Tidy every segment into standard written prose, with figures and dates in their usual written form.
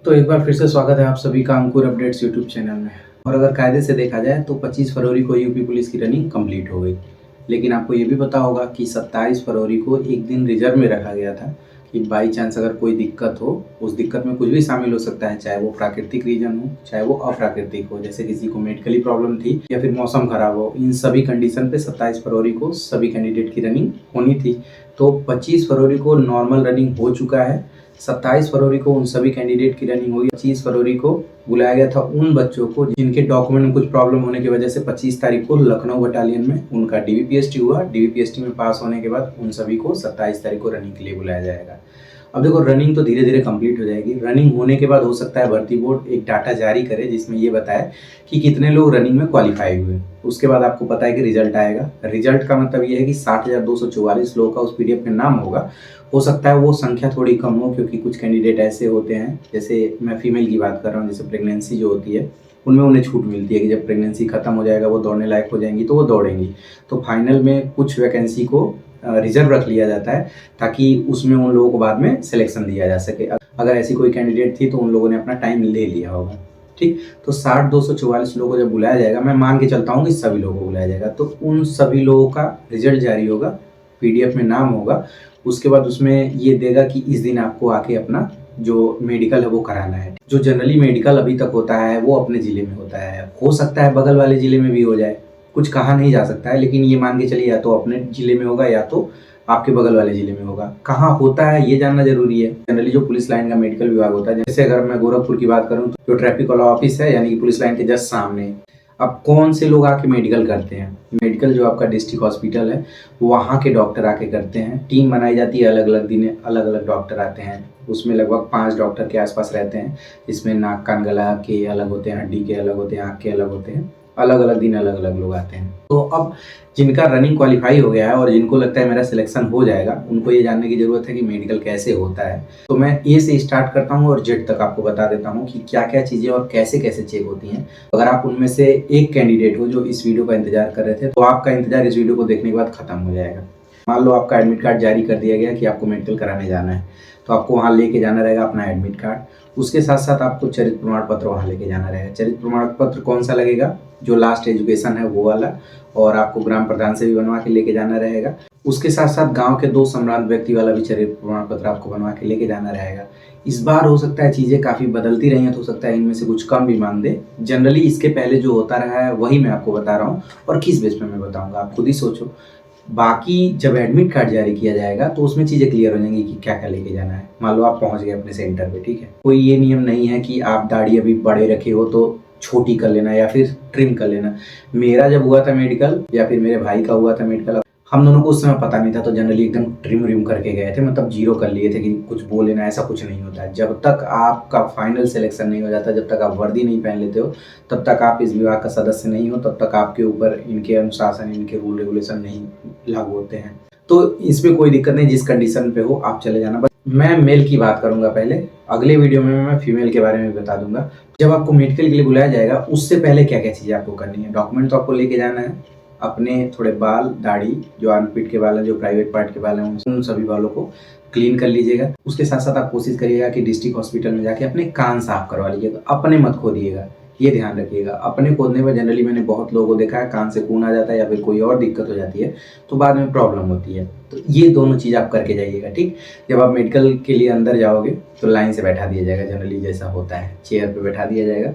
तो एक बार फिर से स्वागत है आप सभी का अंकुर अपडेट्स यूट्यूब चैनल में। और अगर कायदे से देखा जाए तो 25 फरवरी को यूपी पुलिस की रनिंग कंप्लीट हो गई। लेकिन आपको ये भी पता होगा कि 27 फरवरी को एक दिन रिजर्व में रखा गया था कि बाई चांस अगर कोई दिक्कत हो, उस दिक्कत में कुछ भी शामिल हो सकता है, चाहे वो प्राकृतिक रीजन हो चाहे वो अप्राकृतिक हो, जैसे किसी को मेडिकली प्रॉब्लम थी या फिर मौसम खराब हो, इन सभी कंडीशन पे 27 फरवरी को सभी कैंडिडेट की रनिंग होनी थी। तो 25 फरवरी को नॉर्मल रनिंग हो चुका है। 27 फरवरी को उन सभी कैंडिडेट की रनिंग हुई। 25 फरवरी को बुलाया गया था उन बच्चों को जिनके डॉक्यूमेंट में कुछ प्रॉब्लम होने की वजह से 25 तारीख को लखनऊ बटालियन में उनका डीवीपीएसटी हुआ। डीवीपीएसटी में पास होने के बाद उन सभी को 27 तारीख को रनिंग के लिए बुलाया जाएगा। अब देखो, रनिंग तो धीरे धीरे कंप्लीट हो जाएगी। रनिंग होने के बाद हो सकता है भर्ती बोर्ड एक डाटा जारी करे जिसमें ये बताए कि कितने लोग रनिंग में क्वालिफाई हुए। उसके बाद आपको पता है कि रिजल्ट आएगा। रिजल्ट का मतलब ये है कि 60,244 लोगों का उस पीडीएफ में नाम होगा। हो सकता है वो संख्या थोड़ी कम हो, क्योंकि कुछ कैंडिडेट ऐसे होते हैं, जैसे मैं फीमेल की बात कर रहा हूँ, जैसे प्रेगनेंसी जो होती है उनमें उन्हें छूट मिलती है कि जब प्रेगनेंसी खत्म हो जाएगा वो दौड़ने लायक हो जाएंगी तो वो दौड़ेंगी। तो फाइनल में कुछ वैकेंसी को रिजर्व रख लिया जाता है ताकि उसमें उन लोगों को बाद में सिलेक्शन दिया जा सके। अगर ऐसी कोई कैंडिडेट थी तो उन लोगों ने अपना टाइम ले लिया होगा। ठीक, तो 60,244 लोगों को जब बुलाया जाएगा, मैं मान के चलता हूँ कि सभी लोगों को बुलाया जाएगा, तो उन सभी लोगों का रिजल्ट जारी होगा, पीडीएफ में नाम होगा। उसके बाद उसमें ये देगा कि इस दिन आपको आके अपना जो मेडिकल है वो कराना है। जो जनरली मेडिकल अभी तक होता है वो अपने ज़िले में होता है, हो सकता है बगल वाले ज़िले में भी हो जाए, कुछ कहा नहीं जा सकता है, लेकिन ये मान के चलिए या तो अपने ज़िले में होगा या तो आपके बगल वाले ज़िले में होगा। कहाँ होता है ये जानना ज़रूरी है। जनरली जो पुलिस लाइन का मेडिकल विभाग होता है, जैसे अगर मैं गोरखपुर की बात करूँ तो जो ट्रैफिक वाला ऑफिस है यानी कि पुलिस लाइन के जस्ट सामने। अब कौन से लोग आके मेडिकल करते हैं? मेडिकल जो आपका डिस्ट्रिक्ट हॉस्पिटल है वहाँ के डॉक्टर आके करते हैं। टीम बनाई जाती है, अलग अलग दिन अलग अलग डॉक्टर आते हैं। उसमें लगभग 5 डॉक्टर के आसपास रहते हैं, जिसमें नाक कान गला के अलग होते हैं, हड्डी के अलग होते हैं, आँख के अलग होते हैं। अलग अलग दिन अलग अलग लोग आते हैं। तो अब जिनका रनिंग क्वालिफाई हो गया है और जिनको लगता है मेरा सिलेक्शन हो जाएगा, उनको ये जानने की ज़रूरत है कि मेडिकल कैसे होता है। तो मैं ए से स्टार्ट करता हूँ और जेड तक आपको बता देता हूँ कि क्या क्या चीज़ें और कैसे कैसे चेक होती हैं। अगर आप उनमें से एक कैंडिडेट हो जो इस वीडियो का इंतजार कर रहे थे, तो आपका इंतजार इस वीडियो को देखने के बाद खत्म हो जाएगा। मान लो आपका एडमिट कार्ड जारी कर दिया गया कि आपको मेडिकल कराने जाना है, तो आपको वहाँ लेके जाना रहेगा अपना एडमिट कार्ड। उसके साथ साथ आपको चरित्र प्रमाण पत्र वहाँ लेके जाना रहेगा। चरित्र प्रमाण पत्र कौन सा लगेगा? जो लास्ट एजुकेशन है वो वाला, और आपको ग्राम प्रधान से भी बनवा के लेके जाना रहेगा। उसके साथ साथ गांव के 2 सम्रांत व्यक्ति वाला भी चरित्र प्रमाण पत्र आपको बनवा के लेके जाना रहेगा। इस बार हो सकता है चीज़ें काफ़ी बदलती रही हैं, तो हो सकता है इनमें से कुछ कम भी मांग दे। जनरली इसके पहले जो होता रहा है वही मैं आपको बता रहा हूँ, और किस बेस पे मैं बताऊँगा आप खुद ही सोचो। बाकी जब एडमिट कार्ड जारी किया जाएगा तो उसमें चीज़ें क्लियर हो जाएंगी कि क्या क्या लेके जाना है। मान लो आप पहुंच गए अपने सेंटर पे, ठीक है, कोई ये नियम नहीं है कि आप दाढ़ी अभी बड़े रखे हो तो छोटी कर लेना या फिर ट्रिम कर लेना। मेरा जब हुआ था मेडिकल, या फिर मेरे भाई का हुआ था मेडिकल, हम दोनों को उस समय पता नहीं था, तो जनरली एकदम ट्रिम रिम करके गए थे, मतलब जीरो कर लिए थे कि कुछ बोल लेना, ऐसा कुछ नहीं होता है। जब तक आपका फाइनल सिलेक्शन नहीं हो जाता, जब तक आप वर्दी नहीं पहन लेते हो, तब तक आप इस विभाग का सदस्य नहीं हो, तब तक आपके ऊपर इनके अनुशासन, इनके रूल रेगुलेशन नहीं लागू होते हैं। तो इसमें कोई दिक्कत नहीं, जिस कंडीशन पे हो आप चले जाना। बस मैं मेल की बात करूंगा पहले, अगले वीडियो में मैं फीमेल के बारे में बता दूंगा। जब आपको मेडिकल के लिए बुलाया जाएगा उससे पहले क्या क्या चीज़ें आपको करनी है। डॉक्यूमेंट तो आपको लेके जाना है, अपने थोड़े बाल, दाढ़ी, जो आर्मपिट के बाल हैं, जो प्राइवेट पार्ट के बाल हैं, उन सभी बालों को क्लीन कर लीजिएगा। उसके साथ साथ आप कोशिश करिएगा कि डिस्ट्रिक्ट हॉस्पिटल में जाके अपने कान साफ करवा लीजिएगा। अपने मत खोदिएगा, ये ध्यान रखिएगा। अपने खोदने में जनरली मैंने बहुत लोगों को देखा है कान से खून आ जाता है या फिर कोई और दिक्कत हो जाती है, तो बाद में प्रॉब्लम होती है। तो ये दोनों चीज़ आप करके जाइएगा, ठीक। जब आप मेडिकल के लिए अंदर जाओगे तो लाइन से बैठा दिया जाएगा, जनरली जैसा होता है चेयर पे बैठा दिया जाएगा,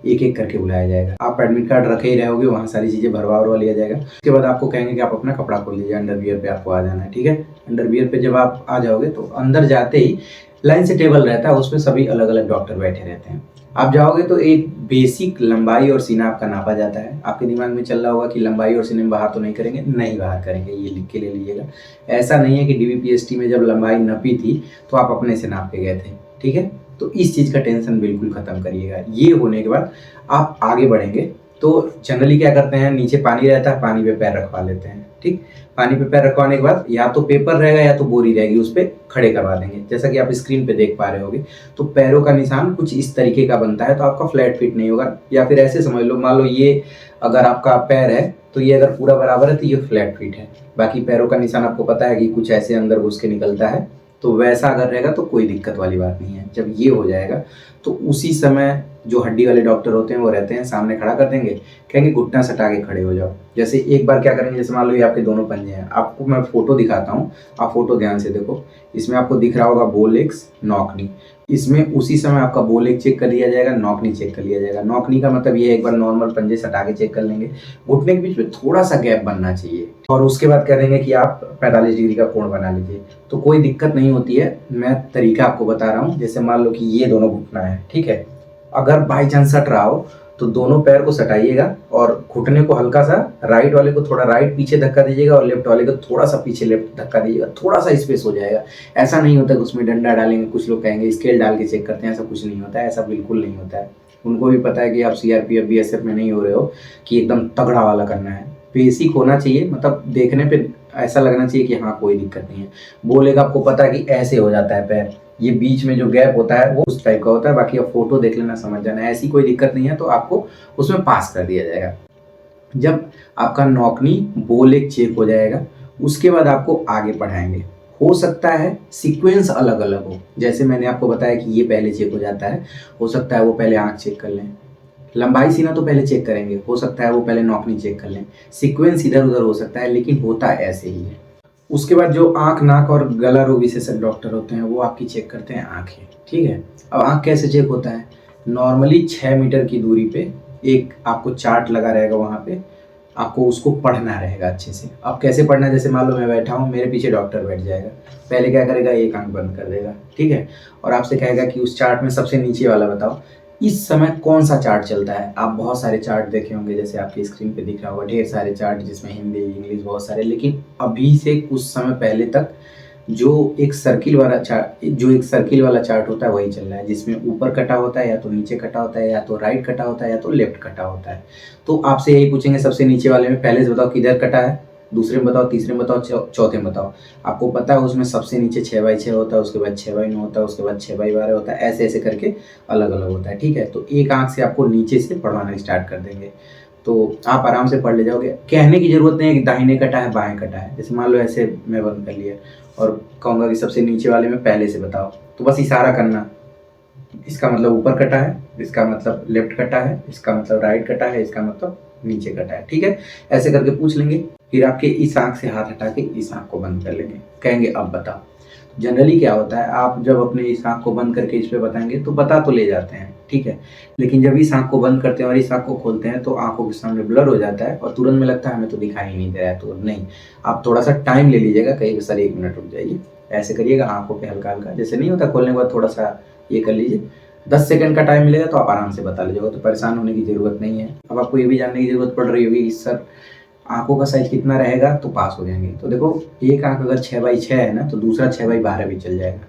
एक एक करके बुलाया जाएगा। आप एडमिट कार्ड रखे ही रहोगे, वहाँ सारी चीज़ें भरवा लिया जाएगा। उसके बाद आपको कहेंगे कि आप अपना कपड़ा खोल लीजिए, अंडरवियर पे आपको आ जाना है, ठीक है। अंडरवियर पे जब आप आ जाओगे तो अंदर जाते ही लाइन से टेबल रहता है, उसमें सभी अलग अलग डॉक्टर बैठे रहते हैं। आप जाओगे तो एक बेसिक लंबाई और सीना आपका नापा जाता है। आपके दिमाग में चल रहा होगा कि लंबाई और सीने में बाहर तो नहीं करेंगे, नहीं बाहर करेंगे, ये लिख के ले लीजिएगा। ऐसा नहीं है कि डीवीपीएसटी में जब लंबाई नपी थी तो आप अपने से नाप के गए थे, ठीक है। तो इस चीज़ का टेंशन बिल्कुल ख़त्म करिएगा। ये होने के बाद आप आगे बढ़ेंगे तो जनरली क्या करते हैं, नीचे पानी रहता है, पानी पे पैर रखवा लेते हैं, ठीक। पानी पे पैर रखवाने के बाद या तो पेपर रहेगा या तो बोरी रहेगी, उस पर खड़े करवा देंगे, जैसा कि आप स्क्रीन पे देख पा रहे होगे। तो पैरों का निशान कुछ इस तरीके का बनता है, तो आपका फ्लैट फिट नहीं होगा। या फिर ऐसे समझ लो, मान लो ये अगर आपका पैर है तो ये अगर पूरा बराबर है तो ये फ्लैट फिट है। बाकी पैरों का निशान आपको पता है कि कुछ ऐसे अंदर घुस के निकलता है, तो वैसा अगर रहेगा तो कोई दिक्कत वाली बात नहीं है। जब ये हो जाएगा तो उसी समय जो हड्डी वाले डॉक्टर होते हैं वो रहते हैं, सामने खड़ा कर देंगे, कहेंगे घुटना सटा के खड़े हो जाओ। जैसे एक बार क्या करेंगे, जैसे मान लो ये आपके दोनों पंजे हैं, आपको मैं फोटो दिखाता हूँ, आप फोटो ध्यान से देखो। इसमें आपको दिख रहा होगा बोलेक्स, नॉकनी। इसमें उसी समय आपका बोलेक चेक कर लिया जाएगा, नॉकनी चेक कर लिया जाएगा। नॉकनी का मतलब ये एक बार नॉर्मल पंजे सटा के चेक कर लेंगे, घुटने के बीच में थोड़ा सा गैप बनना चाहिए, और उसके बाद कह देंगे कि आप 45 डिग्री का कोण बना लीजिए। तो कोई दिक्कत नहीं होती है, मैं तरीका आपको बता रहा हूँ। जैसे मान लो कि ये दोनों घुटना है, ठीक है, अगर बाई चांस सट रहा हो तो दोनों पैर को सटाइएगा और घुटने को हल्का सा, राइट वाले को थोड़ा राइट पीछे धक्का दीजिएगा और लेफ्ट वाले को थोड़ा सा पीछे लेफ्ट धक्का दीजिएगा, थोड़ा सा स्पेस हो जाएगा। ऐसा नहीं होता कि उसमें डंडा डालेंगे, कुछ लोग कहेंगे स्केल डाल के चेक करते हैं, ऐसा कुछ नहीं होता है, ऐसा बिल्कुल नहीं होता है। उनको भी पता है कि आप सीआरपीएफ बीएसएफ में नहीं हो रहे हो कि एकदम तगड़ा वाला करना है, बेसिक होना चाहिए, मतलब देखने पे ऐसा लगना चाहिए कि हाँ कोई दिक्कत नहीं है। बोलेगा आपको पता है कि ऐसे हो जाता है पैर, ये बीच में जो गैप होता है वो उस टाइप का होता है, बाकी आप फोटो देख लेना, समझ जाना, ऐसी कोई दिक्कत नहीं है, तो आपको उसमें पास कर दिया जाएगा। जब आपका नॉकनी बोलेक चेक हो जाएगा उसके बाद आपको आगे पढ़ाएंगे। हो सकता है सीक्वेंस अलग अलग हो, जैसे मैंने आपको बताया कि ये पहले चेक हो जाता है, हो सकता है वो पहले आँख चेक कर लें, लंबाई सीना तो पहले चेक करेंगे, हो सकता है वो पहले नॉकनी चेक कर लें, सीक्वेंस इधर उधर हो सकता है, लेकिन होता ऐसे ही है। उसके बाद जो आँख नाक और गला रोग विशेषज्ञ डॉक्टर होते हैं वो आपकी चेक करते हैं आँखें, ठीक है। अब आँख कैसे चेक होता है, नॉर्मली 6 मीटर की दूरी पे एक आपको चार्ट लगा रहेगा, वहाँ पे आपको उसको पढ़ना रहेगा अच्छे से। अब कैसे पढ़ना है, जैसे मान लो मैं बैठा हूँ, मेरे पीछे डॉक्टर बैठ जाएगा, पहले क्या करेगा, एक आँख बंद कर देगा, ठीक है, और आपसे कहेगा कि उस चार्ट में सबसे नीचे वाला बताओ इस समय कौन सा चार्ट चलता है। आप बहुत सारे चार्ट देखे होंगे, जैसे आपकी स्क्रीन पे दिख रहा होगा ढेर सारे चार्ट, जिसमें हिंदी इंग्लिश बहुत सारे, लेकिन अभी से कुछ समय पहले तक जो एक सर्किल वाला चार्ट होता है वही चल रहा है, जिसमें ऊपर कटा होता है, या तो नीचे कटा होता है, या तो राइट कटा होता है, या तो लेफ्ट कटा होता है। तो आपसे यही पूछेंगे सबसे नीचे वाले में, पहले से बताओ किधर कटा है, दूसरे में बताओ, तीसरे में बताओ, चौथे में बताओ। आपको पता है उसमें सबसे नीचे 6x6 होता है, उसके बाद 6x9 होता है, उसके बाद 6x12 होता है, ऐसे ऐसे करके अलग अलग होता है, ठीक है। तो एक आंख से आपको नीचे से पढ़वाना स्टार्ट कर देंगे, तो आप आराम से पढ़ ले जाओगे। कहने की जरूरत नहीं है कि दाहिने कटा है बाएं कटा है, जैसे मान लो ऐसे मैं बंद कर लिया और कहूँगा कि सबसे नीचे वाले में पहले से बताओ, तो बस इशारा करना, इसका मतलब ऊपर कटा है, इसका मतलब लेफ्ट कटा है, इसका मतलब राइट कटा है, इसका मतलब नीचे कटा है, ठीक है। ऐसे करके पूछ लेंगे, फिर आपके इस आंख से हाथ हटा के इस आंख को बंद कर लेंगे, कहेंगे अब बताओ। जनरली क्या होता है, आप जब अपने इस आंख को बंद करके इस पे बताएंगे तो बता तो ले जाते हैं, ठीक है, लेकिन जब इस आंख को बंद करते हैं और इस आंख को खोलते हैं तो आंखों के सामने ब्लर हो जाता है और तुरंत में लगता है हमें तो दिखाई ही नहीं दे रहा है। तो नहीं, आप थोड़ा सा टाइम ले लीजिएगा, कहिएगा सर 1 मिनट रुक जाइए, ऐसे करिएगा आंखों पे हल्का हल्का, जैसे नहीं होता खोलने के बाद थोड़ा सा ये कर लीजिए, 10 सेकंड का टाइम मिलेगा तो आप आराम से बता लीजिएगा, तो परेशान होने की ज़रूरत नहीं है। अब आपको ये भी जानने की ज़रूरत पड़ रही होगी कि सर आंखों का साइज कितना रहेगा तो पास हो जाएंगे। तो देखो, एक आंख अगर 6x6 है ना, तो दूसरा 6x12 भी चल जाएगा,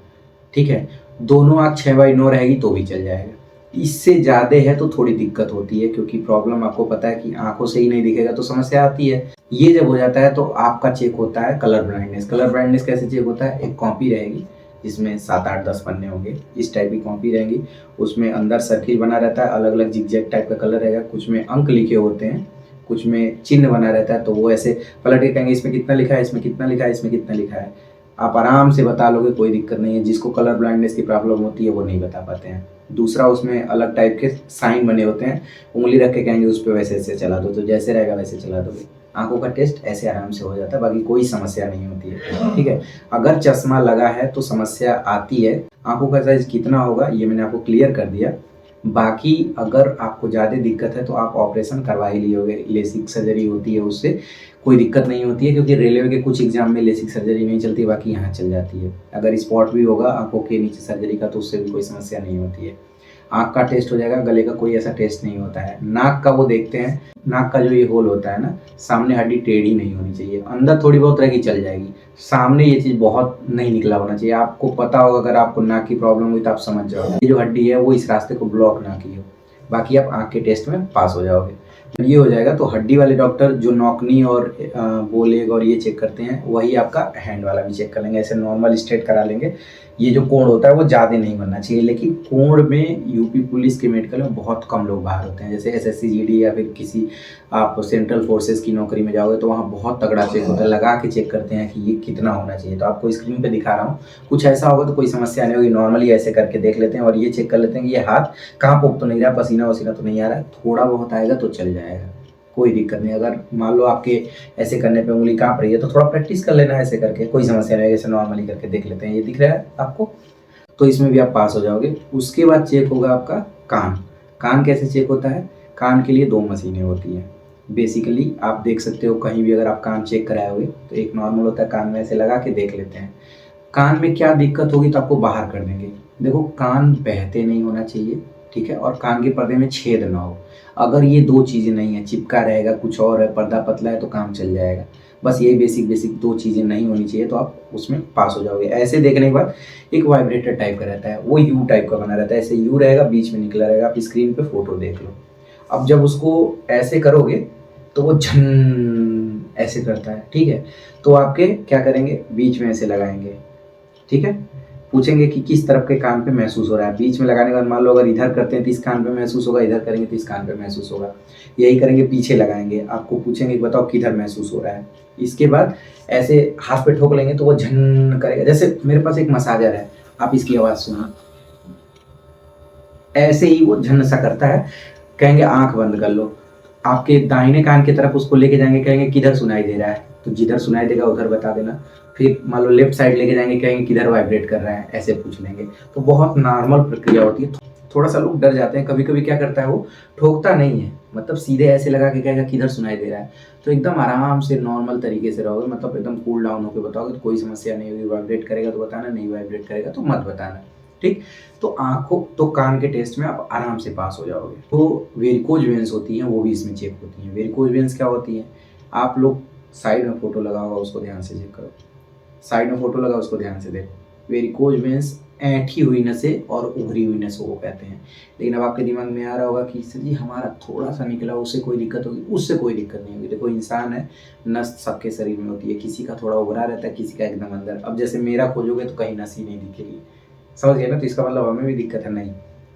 ठीक है। दोनों आंख 6x9 रहेगी तो भी चल जाएगा। इससे ज़्यादा है तो थोड़ी दिक्कत होती है, क्योंकि प्रॉब्लम आपको पता है कि आंखों से ही नहीं दिखेगा तो समस्या आती है। ये जब हो जाता है तो आपका चेक होता है कलर ब्लाइंडनेस। कलर ब्लाइंडनेस कैसे चेक होता है, एक कॉपी रहेगी जिसमें 7, 8, 10 पन्ने होंगे, इस टाइप की कॉपी रहेंगी, उसमें अंदर सर्किल बना रहता है, अलग अलग जिगजैग टाइप का कलर रहेगा, कुछ में अंक लिखे होते हैं, कुछ में चिन्ह बना रहता है। तो वो ऐसे पलट के कहेंगे इसमें कितना लिखा है, इसमें कितना लिखा है, इसमें कितना लिखा है, आप आराम से बता लोगे, कोई दिक्कत नहीं है। जिसको कलर ब्लाइंडनेस की प्रॉब्लम होती है वो नहीं बता पाते हैं। दूसरा, उसमें अलग टाइप के साइन बने होते हैं, उंगली रख के कहेंगे उस पर वैसे ऐसे चला दो, तो जैसे रहेगा वैसे चला दोगे। आंखों का टेस्ट ऐसे आराम से हो जाता है, बाकी कोई समस्या नहीं होती है, ठीक है। अगर चश्मा लगा है तो समस्या आती है। आंखों का साइज कितना होगा ये मैंने आपको क्लियर कर दिया। बाकी अगर आपको ज़्यादा दिक्कत है तो आप ऑपरेशन करवा ही लियोगे, लेसिक सर्जरी होती है, उससे कोई दिक्कत नहीं होती है, क्योंकि रेलवे के कुछ एग्जाम में लेसिक सर्जरी नहीं चलती, बाकी यहाँ चल जाती है। अगर स्पॉट भी होगा आंखों के नीचे सर्जरी का तो उससे भी कोई समस्या नहीं होती है। आँख का टेस्ट हो जाएगा, गले का कोई ऐसा टेस्ट नहीं होता है। नाक का वो देखते हैं, नाक का जो ये होल होता है ना, सामने हड्डी टेढ़ी नहीं होनी चाहिए, अंदर थोड़ी बहुत रहेगी चल जाएगी, सामने ये चीज़ बहुत नहीं निकला होना चाहिए। आपको पता होगा, अगर आपको नाक की प्रॉब्लम हुई तो आप समझ जाओगे, ये जो हड्डी है वो इस रास्ते को ब्लॉक ना की हो, बाकी आप आँख के टेस्ट में पास हो जाओगे। जब ये हो जाएगा तो हड्डी वाले डॉक्टर जो नॉकनी और बोलेग और ये चेक करते हैं, वही आपका हैंड वाला भी चेक कर लेंगे। ऐसे नॉर्मल स्ट्रेट करा लेंगे ये जो कोण होता है वो ज़्यादा नहीं बनना चाहिए, लेकिन कोण में यूपी पुलिस के मेडिकल में बहुत कम लोग बाहर होते हैं। जैसे एसएससी जीडी या फिर किसी आप सेंट्रल फोर्सेस की नौकरी में जाओगे तो वहाँ बहुत तगड़ा चेक होता है, लगा के चेक करते हैं कि ये कितना होना चाहिए। तो आपको स्क्रीन पे दिखा रहा हूँ, कुछ ऐसा होगा तो कोई समस्या नहीं होगी। नॉर्मली ऐसे करके देख लेते हैं और ये चेक कर लेते हैं कि ये हाथ कहाँ पुक तो नहीं रहा, पसीना वसीना तो नहीं आ रहा है, थोड़ा बहुत आएगा तो चल जाएगा, कोई दिक्कत नहीं। अगर मान लो आपके ऐसे करने पे उंगली काँप रही है तो थोड़ा प्रैक्टिस कर लेना, ऐसे करके कोई समस्या नहीं है। जैसे नॉर्मली करके देख लेते हैं, ये दिख रहा है आपको, तो इसमें भी आप पास हो जाओगे। उसके बाद चेक होगा आपका कान। कान कैसे चेक होता है? कान के लिए 2 मशीनें होती हैं। बेसिकली आप देख सकते हो कहीं भी अगर आप कान चेक कराए होगे तो एक नॉर्मल होता है, कान में ऐसे लगा के देख लेते हैं। कान में क्या दिक्कत होगी तो आपको बाहर कर देंगे। देखो, कान बहते नहीं होना चाहिए, ठीक है, और कान के पर्दे में छेद ना हो। अगर ये 2 चीज़ें नहीं है, चिपका रहेगा, कुछ और है, पर्दा पतला है, तो काम चल जाएगा। बस ये बेसिक बेसिक 2 चीज़ें नहीं होनी चाहिए तो आप उसमें पास हो जाओगे। ऐसे देखने के बाद एक वाइब्रेटर टाइप का रहता है, वो यू टाइप का बना रहता है, ऐसे यू रहेगा, बीच में निकला रहेगा। आप स्क्रीन पे फोटो देख लो। अब जब उसको ऐसे करोगे तो वो झन ऐसे करता है, ठीक है। तो आपके क्या करेंगे, बीच में ऐसे लगाएंगे, ठीक है। पूछेंगे कि किस तरफ के कान पे महसूस हो रहा है। बीच में लगाने के बाद मान लो अगर इधर करते हैं तो इस कान पे महसूस होगा, इधर करेंगे तो इस कान पे महसूस होगा। यही करेंगे, पीछे लगाएंगे, आपको पूछेंगे कि बताओ किधर महसूस हो रहा है। इसके बाद ऐसे हाथ पे ठोक लेंगे तो वो झन करेगा। जैसे मेरे पास एक मसाजर है, आप इसकी आवाज़ सुना, ऐसे ही वो झन सा करता है। कहेंगे आंख बंद कर लो, आपके दाहिने कान की तरफ उसको लेके जाएंगे, कहेंगे किधर सुनाई दे रहा है, तो जिधर सुनाई देगा उधर बता देना। फिर मान लो लेफ्ट साइड लेके जाएंगे, कहेंगे किधर वाइब्रेट कर रहा है, ऐसे पूछ लेंगे। तो बहुत नॉर्मल प्रक्रिया होती है। थोड़ा सा लोग डर जाते हैं, कभी कभी क्या करता है वो ठोकता नहीं है, मतलब सीधे ऐसे लगा के कहेगा किधर सुनाई दे रहा है। तो एकदम आराम से नॉर्मल तरीके से रहोगे, मतलब एकदम कूल डाउन होकर बताओगे तो कोई समस्या नहीं होगी। वाइब्रेट करेगा तो बताना, नहीं वाइब्रेट करेगा तो मत बताना, ठीक। तो आंखों तो कान के टेस्ट में आप आराम से पास हो जाओगे। तो वेरिकोज वेन्स होती हैं, वो भी इसमें चेक होती हैं। वेरिकोज वेन्स क्या होती हैं? आप लोग साइड में फोटो लगा होगा, उसको ध्यान से चेक करो। साइड में फोटो लगा, उसको ध्यान से देखो। वेरिकोज वेन्स ऐंठी हुई नसें और उभरी हुई नसों को कहते हैं। लेकिन अब आपके दिमाग में आ रहा होगा कि सर जी हमारा थोड़ा सा निकला, उससे कोई दिक्कत होगी? उससे कोई दिक्कत नहीं होगी। देखो, इंसान है, नस सबके शरीर में होती है, किसी का थोड़ा उभरा रहता है, किसी का एकदम अंदर। अब जैसे मेरा खोजोगे तो कहीं नस ही नहीं दिखेगी, समझ गए ना? तो इसका मतलब हमें भी दिक्कत है नहीं,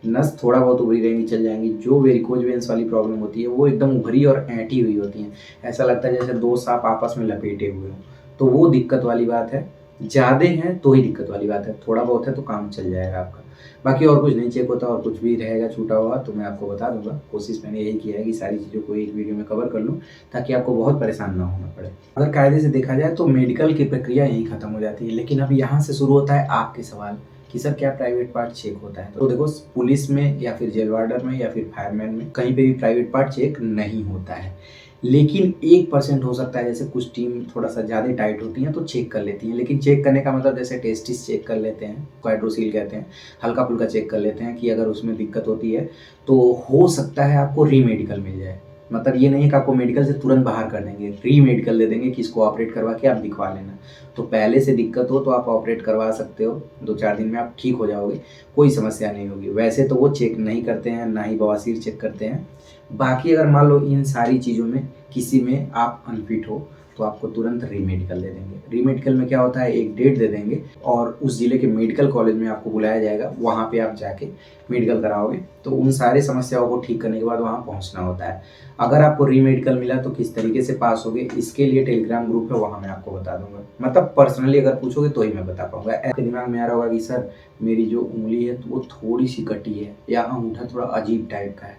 नस थोड़ा बहुत उभरी रहेंगी, चल जाएंगी। जो वेरिकोज वेन्स वाली प्रॉब्लम होती है वो एकदम उभरी और ऐंठी हुई होती हैं, ऐसा लगता है जैसे 2 सांप आपस में लपेटे हुए हों। तो वो दिक्कत वाली बात है। ज़्यादा है तो ही दिक्कत वाली बात है, थोड़ा बहुत है तो काम चल जाएगा आपका। बाकी और कुछ नहीं चेक होता, और कुछ भी रहेगा छूटा हुआ तो मैं आपको बता दूंगा। कोशिश मैंने यही किया है कि सारी चीज़ों को एक वीडियो में कवर कर लूँ, ताकि आपको बहुत परेशान ना होना पड़े। अगर कायदे से देखा जाए तो मेडिकल की प्रक्रिया यहीं खत्म हो जाती है, लेकिन अब यहाँ से शुरू होता है आपके सवाल कि सर क्या प्राइवेट पार्ट चेक होता है? तो देखो, पुलिस में या फिर जेल वार्डर में या फिर फायरमैन में कहीं पे भी प्राइवेट पार्ट चेक नहीं होता है। लेकिन 1% हो सकता है, जैसे कुछ टीम थोड़ा सा ज़्यादा टाइट होती हैं तो चेक कर लेती हैं। लेकिन चेक करने का मतलब जैसे टेस्टिस चेक कर लेते हैं, हाइड्रोसील कहते हैं, हल्का फुल्का चेक कर लेते हैं कि अगर उसमें दिक्कत होती है तो हो सकता है आपको री मेडिकल मिल जाए। मतलब ये नहीं है कि आपको मेडिकल से तुरंत बाहर कर देंगे, री मेडिकल दे देंगे कि इसको ऑपरेट करवा के आप दिखवा लेना। तो पहले से दिक्कत हो तो आप ऑपरेट करवा सकते हो, 2-4 दिन में आप ठीक हो जाओगे, कोई समस्या नहीं होगी। वैसे तो वो चेक नहीं करते हैं, ना ही बवासीर चेक करते हैं। बाकी अगर मान लो इन सारी चीज़ों में किसी में आप अनफिट हो तो आपको तुरंत री मेडिकल दे देंगे। री मेडिकल में क्या होता है, एक डेट दे देंगे और उस ज़िले के मेडिकल कॉलेज में आपको बुलाया जाएगा, वहाँ पे आप जाके मेडिकल कराओगे। तो उन सारी समस्याओं को ठीक करने के बाद वहाँ पहुँचना होता है। अगर आपको री मेडिकल मिला तो किस तरीके से पास होगे, इसके लिए टेलीग्राम ग्रुप है, वहाँ मैं आपको बता दूंगा। मतलब पर्सनली अगर पूछोगे तो ही मैं बता पाऊंगा। आपके दिमाग में आ रहा होगा कि सर मेरी जो उंगली है तो वो थोड़ी सी कटी है, या अंगूठा थोड़ा अजीब टाइप का है,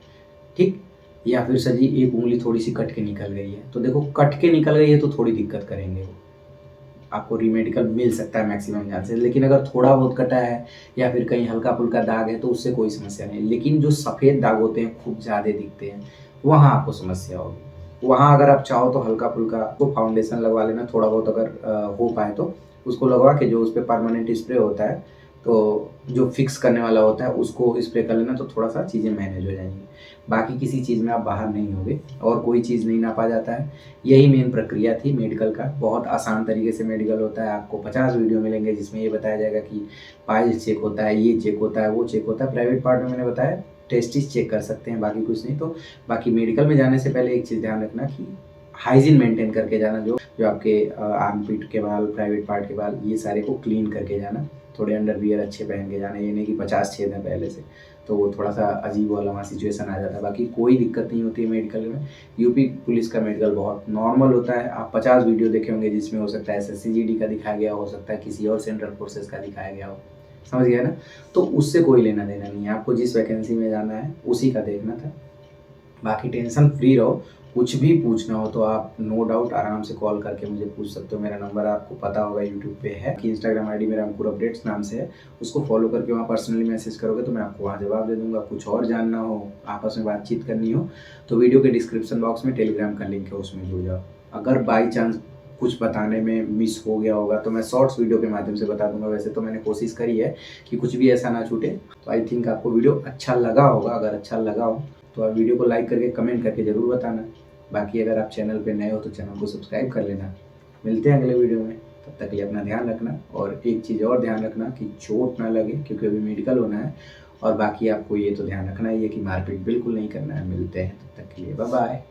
ठीक, या फिर सर जी एक उंगली थोड़ी सी कट के निकल गई है। तो देखो, कट के निकल गई है तो थोड़ी दिक्कत करेंगे वो, आपको रीमेडिकल मिल सकता है मैक्सिमम चांसेस। लेकिन अगर थोड़ा बहुत कटा है या फिर कहीं हल्का फुल्का दाग है तो उससे कोई समस्या नहीं। लेकिन जो सफ़ेद दाग होते हैं, खूब ज़्यादा दिखते हैं, वहाँ आपको समस्या होगी। वहाँ अगर आप चाहो तो हल्का फुल्का तो फाउंडेशन लगवा लेना, थोड़ा बहुत अगर हो पाए तो उसको लगवा के, जो उस पर परमानेंट स्प्रे होता है तो जो फिक्स करने वाला होता है उसको स्प्रे कर लेना, तो थोड़ा सा चीज़ें मैनेज हो जाएंगी। बाकी किसी चीज़ में आप बाहर नहीं होगे और कोई चीज़ नहीं नापा जाता है। यही मेन प्रक्रिया थी मेडिकल का। बहुत आसान तरीके से मेडिकल होता है। आपको 50 वीडियो मिलेंगे जिसमें ये बताया जाएगा कि पाइल्स चेक होता है, ये चेक होता है, वो चेक होता है। प्राइवेट पार्ट में मैंने बताया टेस्टिस चेक कर सकते हैं, बाकी कुछ नहीं। तो बाकी मेडिकल में जाने से पहले एक चीज़ ध्यान रखना कि हाइजीन मेंटेन करके जाना, जो आपके आर्म पिट के बाल, प्राइवेट पार्ट के बाल, ये सारे को क्लीन करके जाना। थोड़े अंडरवियर अच्छे पहन के जाना, ये नहीं कि 50 छेद हैं पहले से, तो वो थोड़ा सा अजीब वाला वहाँ सिचुएशन आ जाता है। बाकी कोई दिक्कत नहीं होती है मेडिकल में। यूपी पुलिस का मेडिकल बहुत नॉर्मल होता है। आप 50 वीडियो देखे होंगे जिसमें हो सकता है SSC-GD का दिखाया गया हो सकता है किसी और सेंट्रल फोर्सेस का दिखाया गया हो, समझ गया ना। तो उससे कोई लेना देना नहीं है, आपको जिस वैकेंसी में जाना है उसी का देखना था। बाकी टेंशन फ्री रहो, कुछ भी पूछना हो तो आप नो डाउट आराम से कॉल करके मुझे पूछ सकते हो। मेरा नंबर आपको पता होगा यूट्यूब पे है कि इंस्टाग्राम आईडी मेरा अंकुर अपडेट्स नाम से है, उसको फॉलो करके वहाँ पर्सनली मैसेज करोगे तो मैं आपको वहाँ जवाब दे दूँगा। कुछ और जानना हो, आपस में बातचीत करनी हो तो वीडियो के डिस्क्रिप्शन बॉक्स में टेलीग्राम का लिंक है, उसमें जुड़ जाओ। अगर बाई चांस कुछ बताने में मिस हो गया होगा तो मैं शॉर्ट्स वीडियो के माध्यम से बता दूंगा। वैसे तो मैंने कोशिश करी है कि कुछ भी ऐसा ना छूटे। तो आई थिंक आपको वीडियो अच्छा लगा होगा। अगर अच्छा लगा हो तो आप वीडियो को लाइक करके कमेंट करके ज़रूर बताना। बाकी अगर आप चैनल पे नए हो तो चैनल को सब्सक्राइब कर लेना। मिलते हैं अगले वीडियो में, तब तक के लिए अपना ध्यान रखना। और एक चीज़ और ध्यान रखना कि चोट ना लगे, क्योंकि अभी मेडिकल होना है। और बाकी आपको ये तो ध्यान रखना ही है कि मारपीट बिल्कुल नहीं करना है। मिलते हैं, तब तक के लिए बाय बाय।